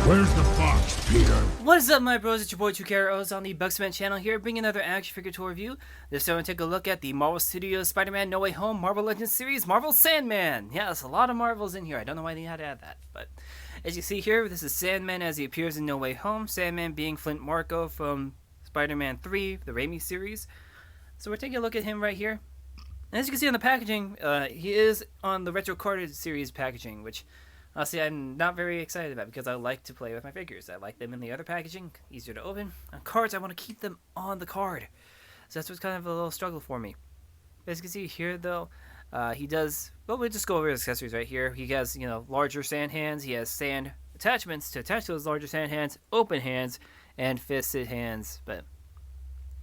Where's the fox, Peter? What is up, my bros? It's your boy TrueKROO on the Sandman channel here, bringing another action figure tour review. This time, we're going to take a look at the Marvel Studios Spider-Man No Way Home Marvel Legends series, Marvel Sandman. Yeah, there's a lot of Marvels in here. I don't know why they had to add that, but as you see here, this is Sandman as he appears in No Way Home. Sandman being FLINT MARKO from Spider-Man 3, the Raimi series. So we're taking a look at him right here. And as you can see on the packaging, he is on the Retro Carded series packaging, which honestly, I'm not very excited about because I like to play with my figures. I like them in the other packaging, easier to open. On cards, I want to keep them on the card. So that's what's kind of a little struggle for me. As you can see here, though, he does, well, we'll just go over his accessories right here. He has, larger sand hands. He has sand attachments to attach those larger sand hands, open hands, and fisted hands. But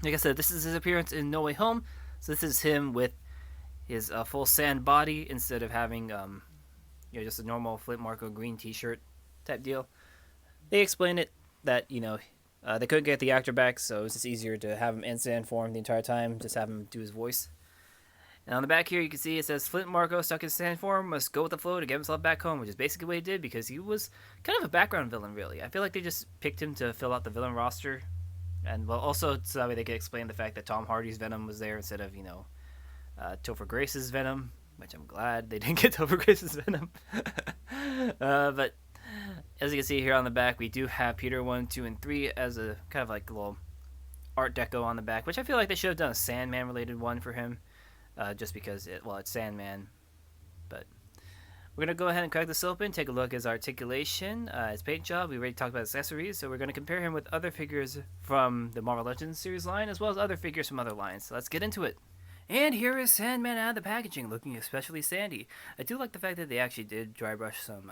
like I said, this is his appearance in No Way Home. So this is him with his full sand body instead of having just a normal FLINT MARKO green t-shirt type deal. They explained it that, they couldn't get the actor back, so it was just easier to have him in sand form the entire time, just have him do his voice. And on the back here, you can see it says, FLINT MARKO stuck in sand form must go with the flow to get himself back home, which is basically what he did because he was kind of a background villain, really. I feel like they just picked him to fill out the villain roster. And, well, also so that way they could explain the fact that Tom Hardy's Venom was there instead of, Topher Grace's Venom, which I'm glad they didn't get Topher Grace's Venom. But as you can see here on the back, we do have Peter 1, 2, and 3 as a kind of like a little art deco on the back, which I feel like they should have done a Sandman related one for him, just because it's Sandman. But we're going to go ahead and crack this open, take a look at his articulation, his paint job. We already talked about accessories, so we're going to compare him with other figures from the Marvel Legends series line, as well as other figures from other lines. So let's get into it. And here is Sandman out of the packaging, looking especially sandy. I do like the fact that they actually did dry brush some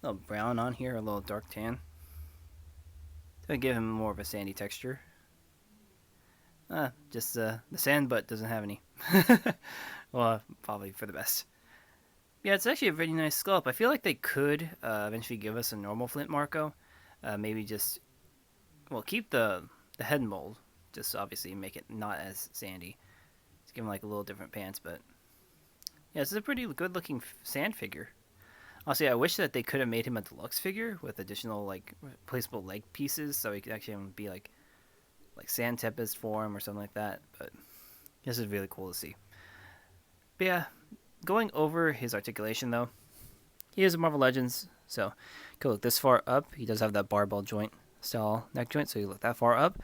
little brown on here, a little dark tan, to give him more of a sandy texture. Just the sand butt doesn't have any. Well, probably for the best. Yeah, it's actually a really nice sculpt. I feel like they could eventually give us a normal FLINT MARKO. Maybe just, keep the head mold, just obviously make it not as sandy. Give him like a little different pants, but yeah, this is a pretty good looking sand figure. Honestly, I wish that they could have made him a deluxe figure with additional like replaceable leg pieces, so he could actually be like Sand Tempest form or something like that. But this is really cool to see. But yeah, going over his articulation though, he is a Marvel Legends, so go look this far up. He does have that barbell joint style neck joint, so you look that far up,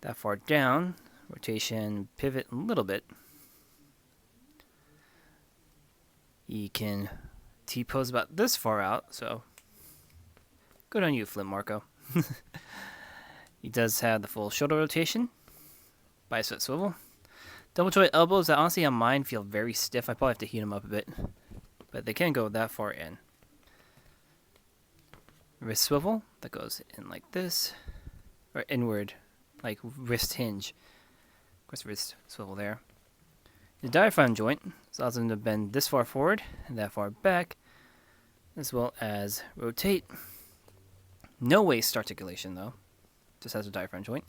that far down, rotation, pivot a little bit. He can T-pose about this far out, so good on you, FLINT MARKO. He does have the full shoulder rotation, bicep swivel, double joint elbows that honestly on mine feel very stiff. I probably have to heat them up a bit, but they can go that far in. Wrist swivel that goes in like this, or inward, like wrist hinge. Of course, wrist swivel there. The diaphragm joint allows them to bend this far forward and that far back, as well as rotate. No waist articulation though, just has a diaphragm joint.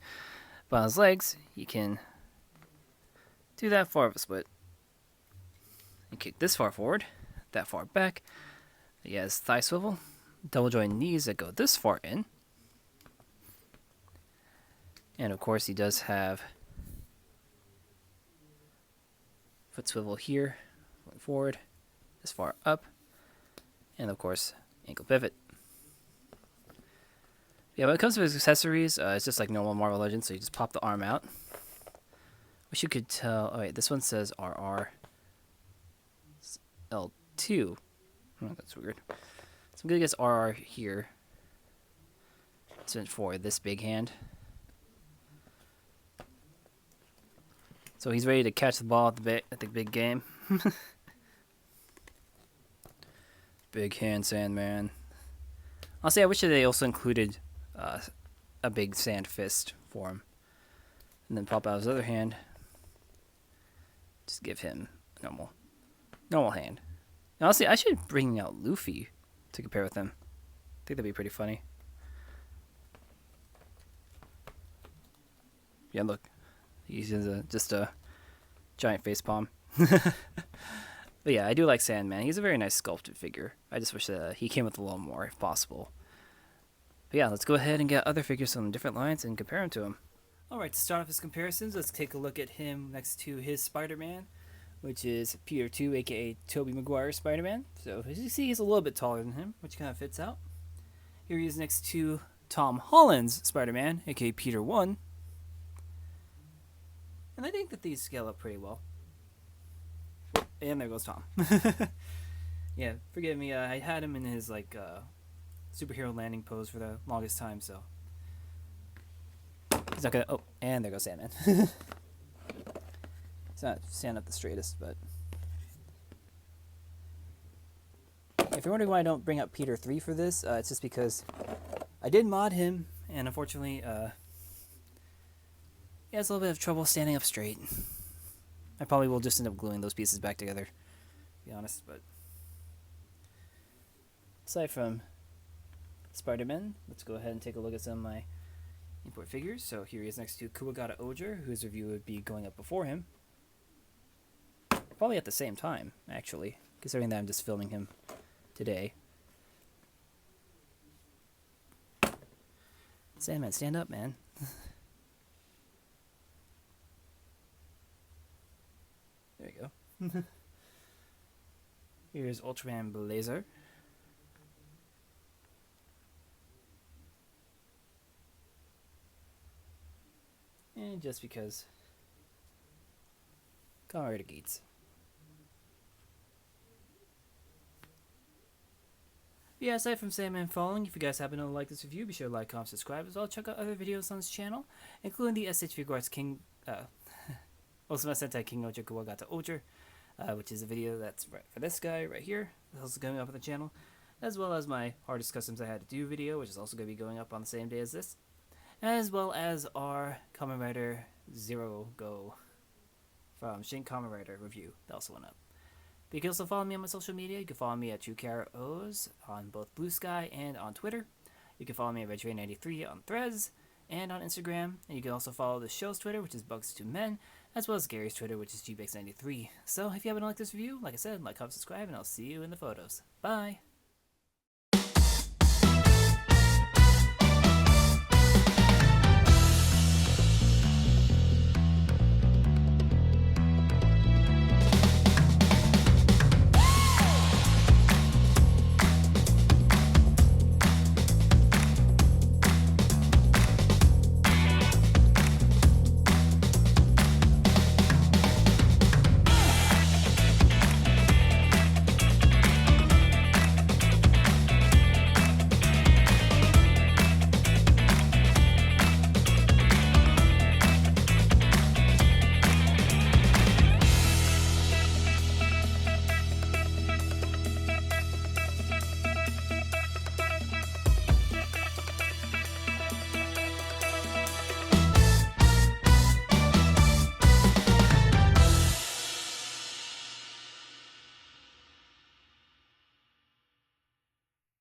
But on his legs, he can do that far of a split. And kick this far forward, that far back. He has thigh swivel, double joint knees that go this far in. And of course, he does have foot swivel here, going forward, this far up, and of course, ankle pivot. Yeah, when it comes to his accessories, it's just like normal Marvel Legends, so you just pop the arm out. Wish you could tell. Oh wait, this one says RR L2. Oh, that's weird. So I'm gonna guess RR here. It's meant for this big hand. So he's ready to catch the ball at the big game. Big hand Sandman. Honestly, I wish that they also included a big sand fist for him. And then pop out his other hand. Just give him a normal hand. And honestly, I should bring out Luffy to compare with him. I think that'd be pretty funny. Yeah, look. He's just a giant face palm. But yeah, I do like Sandman. He's a very nice sculpted figure. I just wish that he came with a little more if possible. But yeah, let's go ahead and get other figures from different lines and compare them to him. Alright, to start off his comparisons, let's take a look at him next to his Spider-Man, which is Peter 2, aka Tobey Maguire's Spider-Man. So as you see, he's a little bit taller than him, which kind of fits out. Here he is next to Tom Holland's Spider-Man, aka Peter 1. And I think that these scale up pretty well. And there goes Tom. Yeah, forgive me, I had him in his superhero landing pose for the longest time, so he's not gonna. Oh, and there goes Sandman. He's not standing up the straightest, but if you're wondering why I don't bring up Peter 3 for this, it's just because I did mod him, and unfortunately, he has a little bit of trouble standing up straight. I probably will just end up gluing those pieces back together, to be honest, but aside from Spider-Man, let's go ahead and take a look at some of my import figures. So here he is next to Kuwagata Oger, whose review would be going up before him. Probably at the same time, actually, considering that I'm just filming him today. Sandman, stand up, man. There you go. Here's Ultraman Blazer. And just because Kamen Geats. Yeah, aside from Sandman Falling, if you guys happen to like this review, be sure to like, comment, subscribe, as well check out other videos on this channel, including the SH Figuarts King, Osama Sentai King Oger Kuwagata Oger, which is a video that's right for this guy right here, that's also going up on the channel, as well as my Hardest Customs I Had to Do video, which is also going to be going up on the same day as this, as well as our Kamen Rider Zero Go from Shin Kamen Rider review that also went up. But you can also follow me on my social media. You can follow me at TrueKROOs on both Blue Sky and on Twitter. You can follow me at Reggie93 on Threads and on Instagram. And you can also follow the show's Twitter, which is Bugs2Men, as well as Gary's Twitter, which is GBX93. So if you haven't liked this review, like I said, like, comment, subscribe, and I'll see you in the photos. Bye!